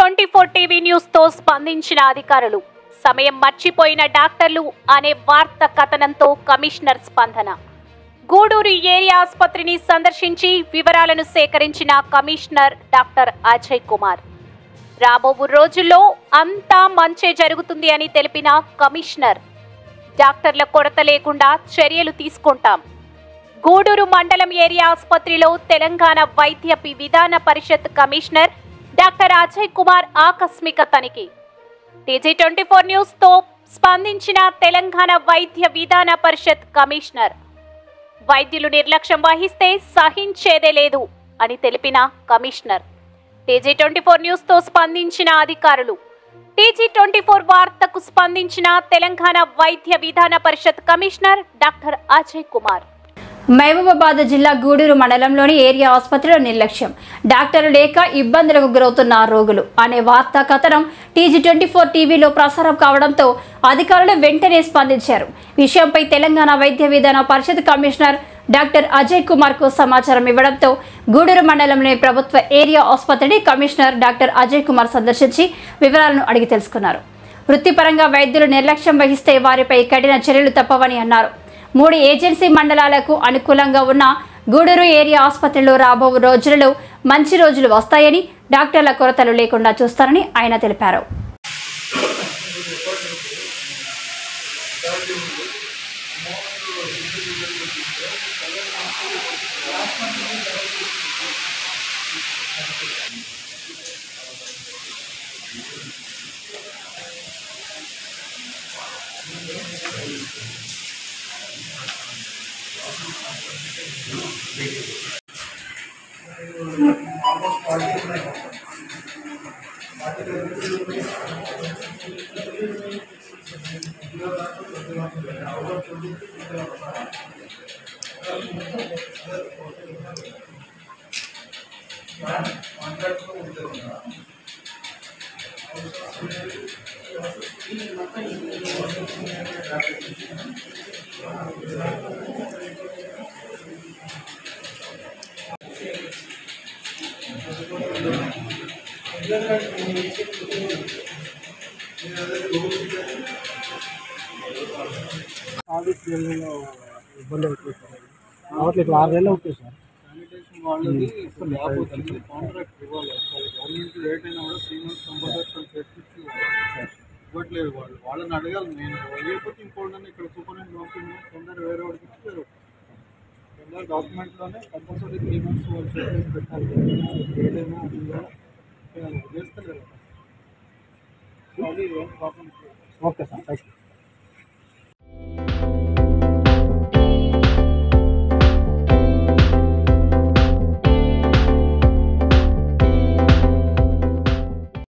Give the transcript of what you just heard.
TG24 TV news తో స్పందించిన అధికారులు సమయం మర్చిపోయిన డాక్టర్లు అనే వార్త కథనంతో కమిషనర్ స్పందన. గూడూరు ఏరియా ఆసుపత్రిని సందర్శించి వివరాలను సేకరించిన కమిషనర్ డాక్టర్ అజయ్ కుమార్. రాబోవు రోజుల్లో అంతా మంచే జరుగుతుంది అని తెలిపిన కమిషనర్, డాక్టర్ల కొరత లేకుండా చర్యలు తీసుకుంటాం. గూడూరు మండలం ఏరియా ఆసుపత్రిలో తెలంగాణ వైద్య విధాన పరిషత్ కమిషనర్ డాక్టర్ అజయ్ కుమార్ ఆకస్మిక తనిఖీ. TG24 న్యూస్ తో స్పందించిన తెలంగాణ వైద్య విధాన పరిషత్ కమిషనర్, వైద్యులు నిర్లక్ష్యం వహిస్తే సహించేదే లేదు అని తెలిపిన కమిషనర్. TG24 న్యూస్ తో స్పందించిన అధికారులు. TG24 వార్తకు స్పందించిన తెలంగాణ వైద్య విధాన పరిషత్ కమిషనర్ డాక్టర్ అజయ్ కుమార్. మహబూబాబాద్ జిల్లా గూడూరు మండలంలోని ఏరియా ఆసుపత్రిలో నిర్లక్ష్యం, డాక్టర్లు లేక ఇబ్బందులకు గురవుతున్న రోగులు అనే వార్తా కథనం TG24 టీవీలో ప్రసారం కావడంతో అధికారులు వెంటనే స్పందించారు. విషయంపై తెలంగాణ వైద్య విధాన పరిషత్ కమిషనర్ డాక్టర్ అజయ్ కుమార్ కు సమాచారం ఇవ్వడంతో గూడూరు మండలంలోని ప్రభుత్వ ఏరియా ఆసుపత్రిని కమిషనర్ డాక్టర్ అజయ్ కుమార్ సందర్శించి వివరాలను అడిగి తెలుసుకున్నారు. వృత్తిపరంగా వైద్యులు నిర్లక్ష్యం వహిస్తే వారిపై కఠిన చర్యలు తప్పవని అన్నారు. 3 ఏజెన్సీ మండలాలకు అనుకూలంగా ఉన్న గూడూరు ఏరియా ఆసుపత్రిలో రాబో రోజులలో మంచి రోజులు వస్తాయని, డాక్టర్ల కొరతలు లేకుండా చూస్తారని ఆయన తెలిపారు. ఇబ్బంది అవుతుంది సార్. రావట్లేదు, 6 నెలలు అవుతుంది సార్. శానిటేషన్ వాళ్ళది కాంట్రాక్ట్ ఇవ్వాలి. గవర్నమెంట్ లేట్ అయినా కూడా 3 months కంపల్సరీ చేసి ఇవ్వట్లేదు. వాళ్ళని అడగాలి. నేను లేకపోతే ఇంకోటి ఇక్కడ సూపరింటెండెంట్ పంపింది తొందరగా వేరే వాడికి ఇచ్చారు. తొందర డాక్యుమెంట్లోనే కంపల్సరీ 3 months వాళ్ళు చేసి పెట్టాలి. ఏదైనా చేస్తలేదు. అది ఏం problem. Okay sir, thank you.